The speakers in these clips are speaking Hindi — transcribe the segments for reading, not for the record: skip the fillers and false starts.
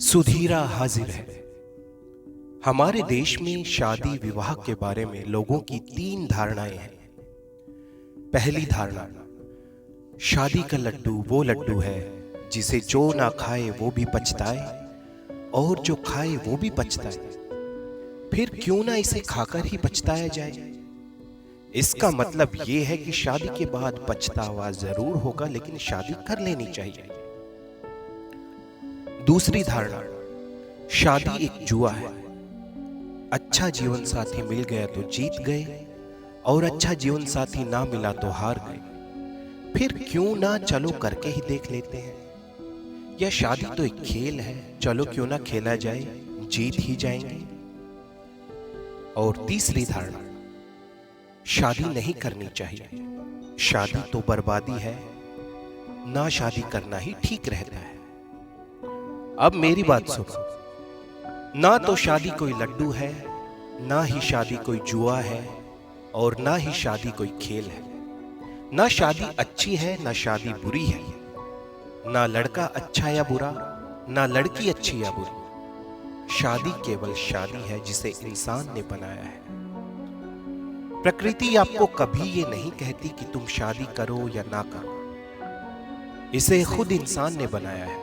सुधीरा हाजिर है। हमारे देश में शादी विवाह के बारे में लोगों की 3 धारणाएं हैं। पहली धारणा, शादी का लड्डू वो लड्डू है जिसे जो ना खाए वो भी पछताए और जो खाए वो भी पछताए। फिर क्यों ना इसे खाकर ही पछताया जाए। इसका मतलब ये है कि शादी के बाद पछतावा जरूर होगा, लेकिन शादी कर लेनी चाहिए। दूसरी धारणा, शादी एक जुआ है। अच्छा जीवन साथी मिल गया तो जीत गए और अच्छा जीवन साथी ना मिला तो हार गए। फिर क्यों ना चलो करके ही देख लेते हैं। यह शादी तो एक खेल है, चलो क्यों ना खेला जाए, जीत ही जाएंगे। और तीसरी धारणा, शादी नहीं करनी चाहिए। शादी तो बर्बादी है, ना शादी करना ही ठीक रहता है। अब मेरी बात सुनो, ना तो शादी कोई लड्डू है, ना ही शादी कोई जुआ है और ना ही शादी कोई खेल है। ना शादी अच्छी है, ना शादी बुरी है। ना लड़का अच्छा या बुरा, ना लड़की अच्छी या बुरी। शादी केवल शादी है जिसे इंसान ने बनाया है। प्रकृति आपको कभी ये नहीं कहती कि तुम शादी करो या ना करो। इसे खुद इंसान ने बनाया है।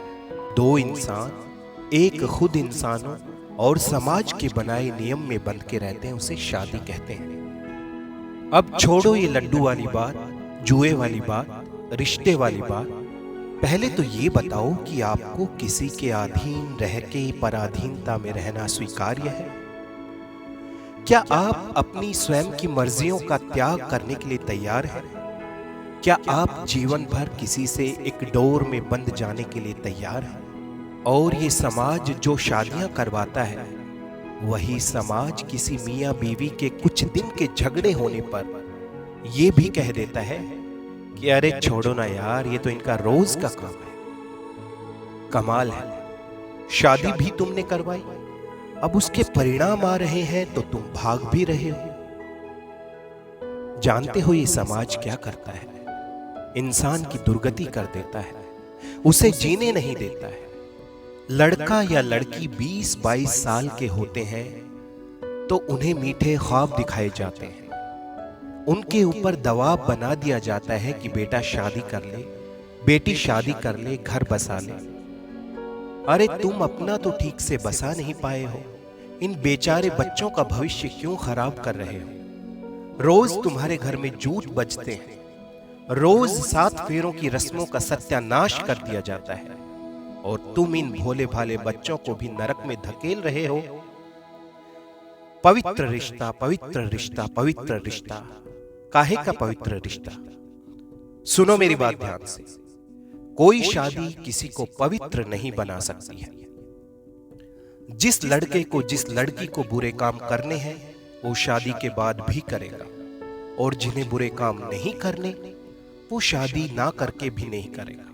2 इंसान एक खुद इंसानों और समाज के बनाए नियम में बंध के रहते हैं, उसे शादी कहते हैं। अब छोड़ो ये लड्डू वाली बात, जुए वाली बात, रिश्ते वाली बात। पहले तो ये बताओ कि आपको किसी के अधीन रह के पराधीनता में रहना स्वीकार्य है? क्या आप अपनी स्वयं की मर्जियों का त्याग करने के लिए तैयार हैं? क्या आप जीवन भर किसी से एक डोर में बंद जाने के लिए तैयार हैं? और ये समाज जो शादियां करवाता है, वही समाज किसी मियां बीवी के कुछ दिन के झगड़े होने पर यह भी कह देता है कि अरे छोड़ो ना यार, ये तो इनका रोज का काम है। कमाल है, शादी भी तुमने करवाई, अब उसके परिणाम आ रहे हैं तो तुम भाग भी रहे हो। जानते हो ये समाज क्या करता है? इंसान की दुर्गति कर देता है, उसे जीने नहीं देता है। लड़का या लड़की 20-22 साल के होते हैं तो उन्हें मीठे ख्वाब दिखाए जाते हैं। उनके ऊपर दबाव बना दिया जाता है कि बेटा शादी कर ले, बेटी शादी कर ले, घर बसा ले। अरे तुम अपना तो ठीक से बसा नहीं पाए हो, इन बेचारे बच्चों का भविष्य क्यों खराब कर रहे हो? रोज तुम्हारे घर में जूठ बजते हैं, रोज 7 फेरों की रस्मों का सत्यानाश कर दिया जाता है और तुम इन भोले भाले बच्चों को भी नरक में धकेल रहे हो। पवित्र रिश्ता, पवित्र रिश्ता, पवित्र रिश्ता। काहे का पवित्र रिश्ता? सुनो मेरी बात ध्यान से, कोई शादी किसी को पवित्र नहीं बना सकती है। जिस लड़के को जिस लड़की को बुरे काम करने हैं वो शादी के बाद भी करेगा, और जिन्हें बुरे काम नहीं करने वो शादी ना करके भी नहीं करेगा।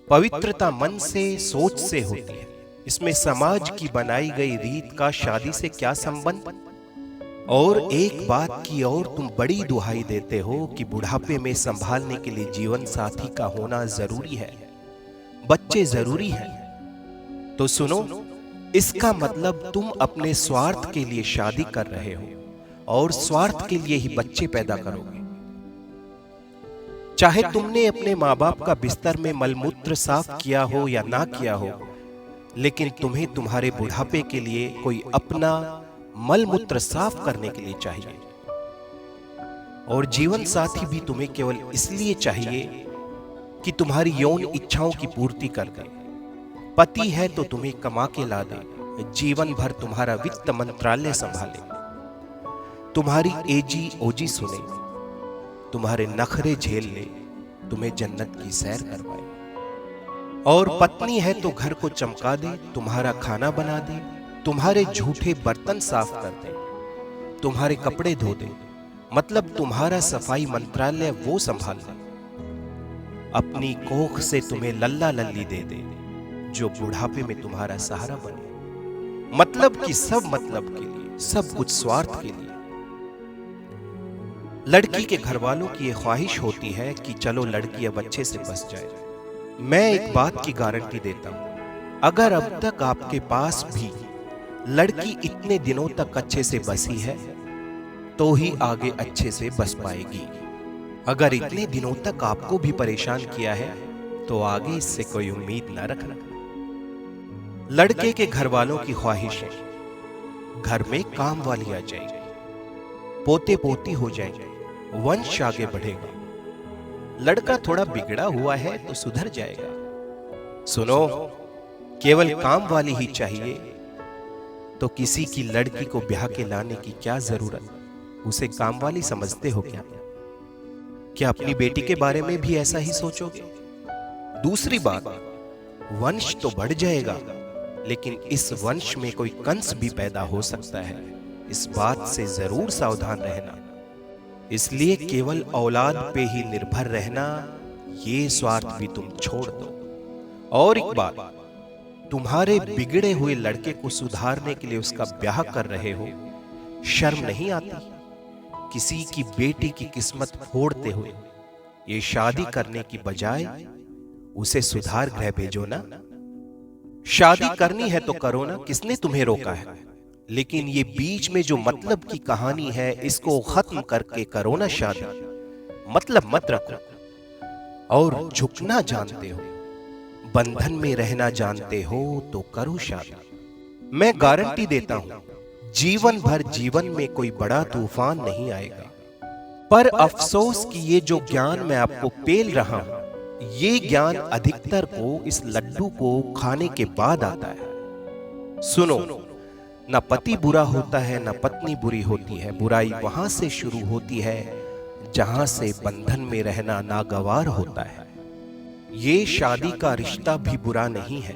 पवित्रता मन से, सोच से होती है। इसमें समाज की बनाई गई रीत का शादी से क्या संबंध? और एक बात की और तुम बड़ी दुहाई देते हो कि बुढ़ापे में संभालने के लिए जीवन साथी का होना जरूरी है, बच्चे जरूरी हैं। तो सुनो, इसका मतलब तुम अपने स्वार्थ के लिए शादी कर रहे हो और स्वार्थ के लिए ही बच्चे पैदा करोगे। चाहे तुमने अपने माँ बाप का बिस्तर में मलमूत्र साफ किया हो या ना किया हो, लेकिन तुम्हें तुम्हारे बुढ़ापे के लिए कोई अपना मलमूत्र साफ करने के लिए चाहिए। और जीवन साथी भी तुम्हें केवल इसलिए चाहिए कि तुम्हारी यौन इच्छाओं की पूर्ति कर दे। पति है तो तुम्हें कमा के ला दे, जीवन भर तुम्हारा वित्त मंत्रालय संभाले, तुम्हारी एजी ओजी सुने, तुम्हारे नखरे झेल ले, तुम्हें जन्नत की सैर करवाए। और पत्नी है तो घर को चमका दे, तुम्हारा खाना बना दे, तुम्हारे झूठे बर्तन साफ कर दे, तुम्हारे कपड़े धो दे, मतलब तुम्हारा सफाई मंत्रालय वो संभाल ले। अपनी कोख से तुम्हें लल्ला लल्ली दे दे जो बुढ़ापे में तुम्हारा सहारा बने। मतलब कि सब मतलब के लिए, सब कुछ स्वार्थ के लिए। लड़की के घर वालों की यह ख्वाहिश होती है कि चलो लड़की अब अच्छे से बस जाए। मैं एक बात की गारंटी देता हूं, अगर अब तक आपके पास भी लड़की इतने दिनों तक अच्छे से बसी है तो ही आगे अच्छे से बस पाएगी। अगर इतने दिनों तक आपको भी परेशान किया है तो आगे इससे कोई उम्मीद न रखना। लड़के के घर वालों की ख्वाहिश है घर में काम वाली आ जाएगी, पोते पोती हो जाएंगे, वंश आगे बढ़ेगा। लड़का थोड़ा बिगड़ा हुआ है तो सुधर जाएगा। सुनो, केवल काम वाली ही चाहिए तो किसी की लड़की को ब्याह के लाने की क्या जरूरत? उसे काम वाली समझते हो क्या? क्या अपनी बेटी के बारे में भी ऐसा ही सोचोगे? दूसरी बात, वंश तो बढ़ जाएगा लेकिन इस वंश में कोई कंस भी पैदा हो सकता है, इस बात से जरूर सावधान रहना। इसलिए केवल औलाद पे ही निर्भर रहना, ये स्वार्थ भी तुम छोड़ दो। और एक बात, तुम्हारे बिगड़े हुए लड़के को सुधारने के लिए उसका ब्याह कर रहे हो, शर्म नहीं आती? किसी की बेटी की किस्मत फोड़ते हुए ये शादी करने की बजाय उसे सुधार गृह भेजो ना। शादी करनी है तो करो ना, किसने तुम्हें रोका है? लेकिन ये बीच में जो मतलब की कहानी है इसको खत्म करके करो ना शादी। मतलब मत रखो। और झुकना जानते हो, बंधन में रहना जानते हो तो करो शादी। मैं गारंटी देता हूं जीवन भर जीवन में कोई बड़ा तूफान नहीं आएगा। पर अफसोस कि ये जो ज्ञान मैं आपको पेल रहा हूं, ये ज्ञान अधिकतर को इस लड्डू को खाने के बाद आता है। सुनो, ना पति बुरा होता है ना पत्नी बुरी होती है। बुराई वहां से शुरू होती है जहां से बंधन में रहना नागवार होता है। ये शादी का रिश्ता भी बुरा नहीं है,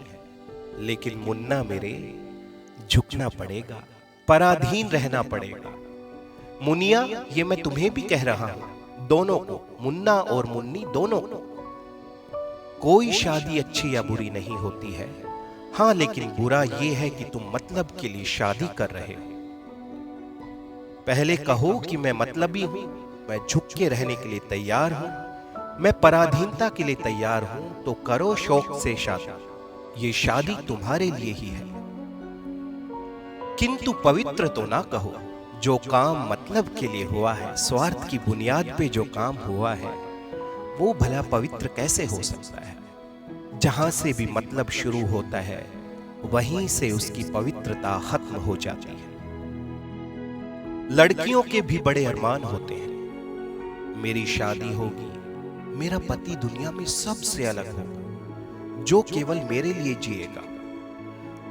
लेकिन मुन्ना मेरे, झुकना पड़ेगा, पराधीन रहना पड़ेगा। मुनिया, ये मैं तुम्हें भी कह रहा हूं, दोनों को, मुन्ना और मुन्नी दोनों को। कोई शादी अच्छी या बुरी नहीं होती है, हां लेकिन बुरा यह है कि तुम मतलब के लिए शादी कर रहे हो। पहले कहो कि मैं मतलबी हूं, मैं झुक के रहने के लिए तैयार हूं, मैं पराधीनता के लिए तैयार हूं, तो करो शौक से शादी। ये शादी तुम्हारे लिए ही है। किंतु पवित्र तो ना कहो। जो काम मतलब के लिए हुआ है, स्वार्थ की बुनियाद पे जो काम हुआ है, वो भला पवित्र कैसे हो सकता है? जहां से भी मतलब शुरू होता है वहीं से उसकी पवित्रता खत्म हो जाती है। लड़कियों के भी बड़े अरमान होते हैं, मेरी शादी होगी, मेरा पति दुनिया में सबसे अलग होगा, जो केवल मेरे लिए जिएगा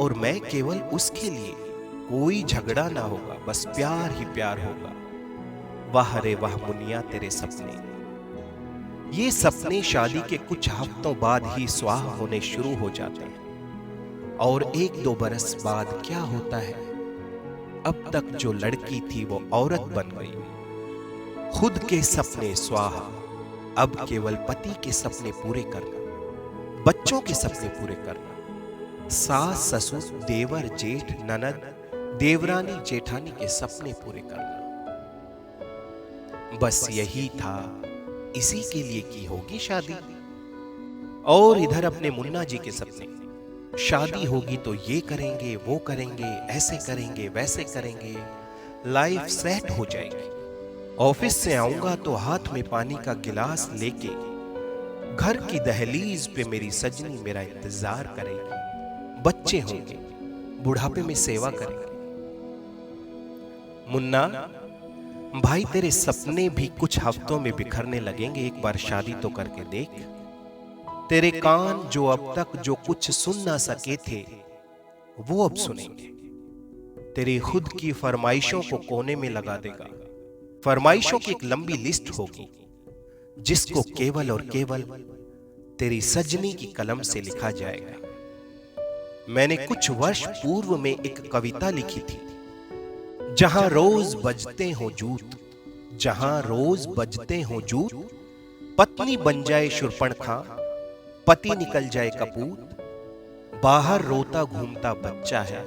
और मैं केवल उसके लिए। कोई झगड़ा ना होगा, बस प्यार ही प्यार होगा। वाह रे वाह मुनिया तेरे सपने। ये सपने शादी के कुछ हफ्तों बाद ही स्वाह होने शुरू हो जाते हैं। और 1-2 बरस बाद क्या होता है, अब तक जो लड़की थी वो औरत बन गई। खुद के सपने स्वाहा, अब केवल पति के सपने पूरे करना, बच्चों के सपने पूरे करना, सास ससुर देवर जेठ ननद देवरानी जेठानी के सपने पूरे करना। बस यही था, इसी के लिए की होगी शादी। और इधर अपने मुन्ना जी के सपने, शादी होगी तो ये करेंगे वो करेंगे, ऐसे करेंगे वैसे करेंगे, लाइफ सेट हो जाएगी। ऑफिस से आऊंगा तो हाथ में पानी का गिलास लेके घर की दहलीज पे मेरी सजनी मेरा इंतजार करेगी, बच्चे होंगे, बुढ़ापे में सेवा करेंगे। मुन्ना भाई, तेरे सपने भी कुछ हफ्तों में बिखरने लगेंगे, एक बार शादी तो करके देख। तेरे कान जो अब तक जो कुछ सुन ना सके थे वो अब सुनेंगे। तेरी खुद की फरमाइशों को कोने में लगा देगा। फरमाइशों की एक लंबी लिस्ट होगी जिसको केवल और केवल तेरी सजनी की कलम से लिखा जाएगा। मैंने कुछ वर्ष पूर्व में एक कविता लिखी थी, जहां रोज बजते हो जूत, जहां रोज बजते हो जूत, पत्नी बन जाए शूर्पणखा, पति निकल जाए कपूत, बाहर रोता घूमता बच्चा है,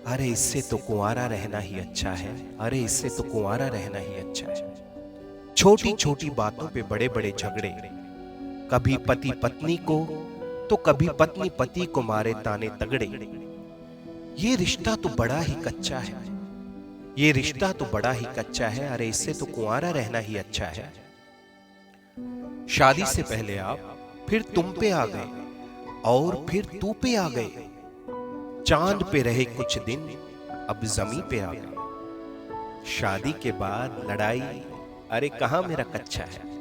अरे इससे तो कुंवारा रहना ही अच्छा है, अरे इससे तो कुंवारा रहना ही अच्छा है। छोटी छोटी बातों पे बड़े बड़े झगड़े, कभी पति पत्नी को, तो कभी पत्नी पति को मारे ताने तगड़े। ये रिश्ता तो बड़ा ही कच्चा है, ये रिश्ता तो बड़ा ही कच्चा है, अरे इससे तो कुंवारा रहना ही अच्छा है। शादी से पहले आप, फिर तुम पे आ गए और फिर तू पे आ गए। चांद पे रहे कुछ दिन, अब जमी पे आ गए। शादी के बाद लड़ाई, अरे कहां मेरा कच्चा है।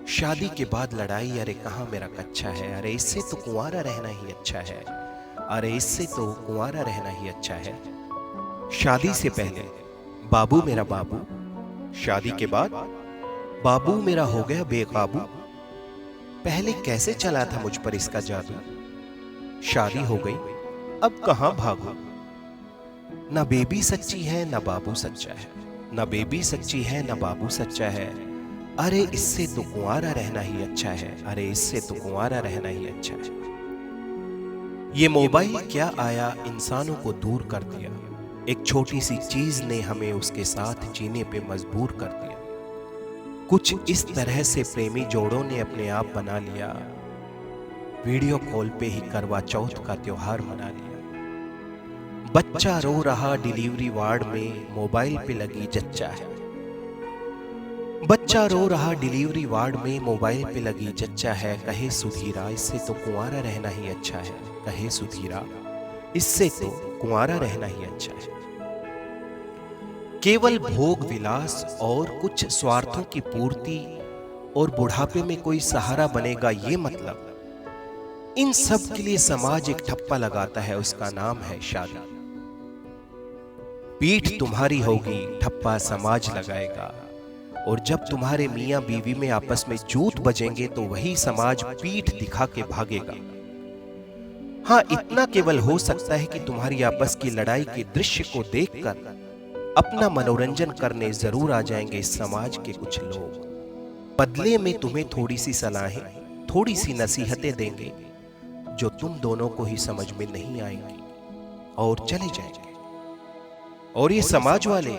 शादी के बाद लड़ाई, अरे कहां मेरा कच्चा है। अरे इससे तो कुंवारा रहना ही अच्छा है, अरे इससे तो कुंवारा रहना ही अच्छा है। शादी से पहले बाबू मेरा बाबू, शादी के बाद बाबू मेरा हो गया बेकाबू। पहले कैसे चला था मुझ पर इसका जादू, शादी हो गई अब कहां भागू। ना बेबी सच्ची है ना बाबू सच्चा है, ना बेबी सच्ची है ना बाबू सच्चा है। अरे इससे तो कुंवारा रहना ही अच्छा है, अरे इससे तो कुंवारा रहना ही अच्छा है। ये मोबाइल क्या आया इंसानों को दूर कर दिया। एक छोटी सी चीज ने हमें उसके साथ जीने पे मजबूर कर दिया। कुछ इस तरह से प्रेमी जोड़ों ने अपने आप बना लिया, वीडियो कॉल पे ही करवा चौथ का त्योहार मना लिया। बच्चा रो रहा डिलीवरी वार्ड में, मोबाइल पे लगी जच्चा है। बच्चा रो रहा डिलीवरी वार्ड में, मोबाइल पे लगी जच्चा है। कहे सुधीरा इससे तो कुंवारा रहना ही अच्छा है, कहे सुधीरा इससे तो कुंवारा रहना ही अच्छा है। केवल भोग विलास और कुछ स्वार्थों की पूर्ति और बुढ़ापे में कोई सहारा बनेगा, ये मतलब इन सब के लिए समाज एक ठप्पा लगाता है, उसका नाम है शादी। पीठ तुम्हारी होगी ठप्पा समाज लगाएगा, और जब तुम्हारे मियां बीवी में आपस में जूत बजेंगे तो वही समाज पीठ दिखा के भागेगा। हाँ, इतना केवल हो सकता है कि तुम्हारी आपस की लड़ाई के दृश्य को देखकर अपना मनोरंजन करने जरूर आ जाएंगे इस समाज के कुछ लोग। बदले में तुम्हें थोड़ी सी सलाहें, थोड़ी सी नसीहतें देंगे जो तुम दोनों को ही समझ में नहीं आएंगी और चले जाएंगे। और ये समाज वाले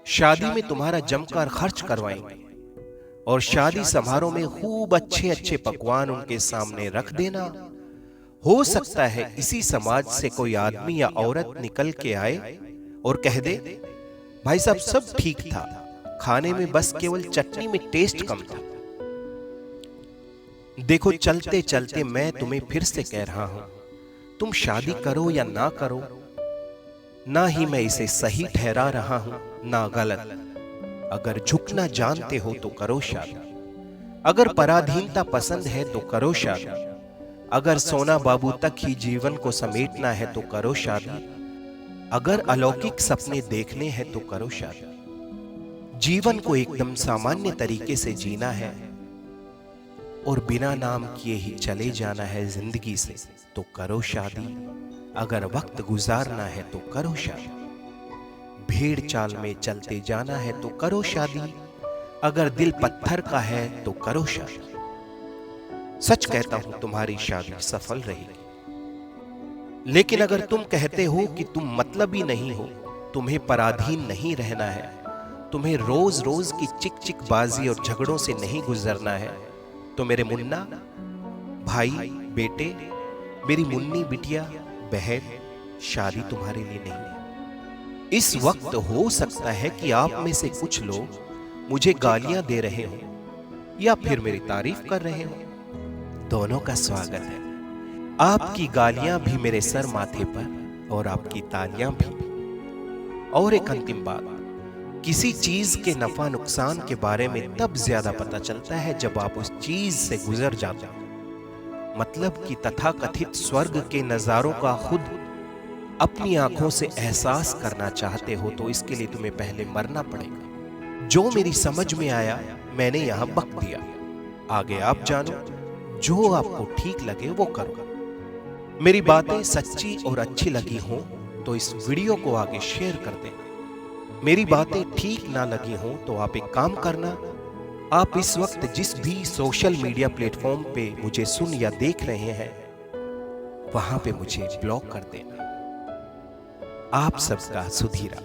शादी में तुम्हारा जमकर खर्च करवाएंगे और शादी समारोह में खूब अच्छे अच्छे पकवान उनके सामने रख देना। हो सकता है इसी समाज से कोई आदमी या औरत निकल के आए और कह दे, भाई साहब सब ठीक था, खाने में बस केवल चटनी में टेस्ट कम था। देखो चलते चलते मैं तुम्हें फिर से कह रहा हूं, तुम शादी करो या ना करो, ना ही मैं इसे सही ठहरा रहा हूं ना गलत। अगर झुकना जानते हो तो करो शादी, अगर पराधीनता पसंद है तो करो शादी, अगर सोना बाबू तक ही जीवन को समेटना है तो करो शादी, अगर अलौकिक सपने देखने हैं तो करो शादी। जीवन को एकदम सामान्य तरीके से जीना है और बिना नाम किए ही चले जाना है जिंदगी से तो करो शादी। अगर वक्त गुजारना है तो करो शादी, भेड़ चाल में चलते जाना है तो करो शादी, अगर दिल पत्थर का है तो करो शादी। सच कहता हूं तुम्हारी शादी सफल रहेगी। लेकिन अगर तुम कहते हो कि तुम मतलबी नहीं हो, तुम्हें पराधीन नहीं रहना है, तुम्हें रोज रोज की चिक चिक बाजी और झगड़ों से नहीं गुजरना है, तो मेरे मुन्ना भाई बेटे, मेरी मुन्नी बिटिया बहन, शादी तुम्हारे लिए नहीं है। इस वक्त हो सकता है कि आप में से कुछ लोग मुझे गालियां दे रहे हो या फिर मेरी तारीफ कर रहे हो, दोनों का स्वागत है। आपकी गालियां भी मेरे सर माथे पर और आपकी तालियां भी। और एक अंतिम बात, किसी चीज के नफा नुकसान के बारे में तब ज्यादा पता चलता है जब आप उस चीज से गुजर जाते हो। मतलब कि तथाकथित स्वर्ग के नजारों का खुद अपनी आंखों से एहसास करना चाहते हो तो इसके लिए तुम्हें पहले मरना पड़ेगा। जो मेरी समझ में आया मैंने यहां बक दिया, आगे आप जानो, जो आपको ठीक लगे वो करो। मेरी बातें सच्ची और अच्छी लगी हो तो इस वीडियो को आगे शेयर कर दें। मेरी बातें ठीक ना लगी हो तो आप एक काम करना, आप इस वक्त जिस भी सोशल मीडिया प्लेटफॉर्म पे मुझे सुन या देख रहे हैं वहां पे मुझे ब्लॉक कर देना। आप सबका सुधीरा।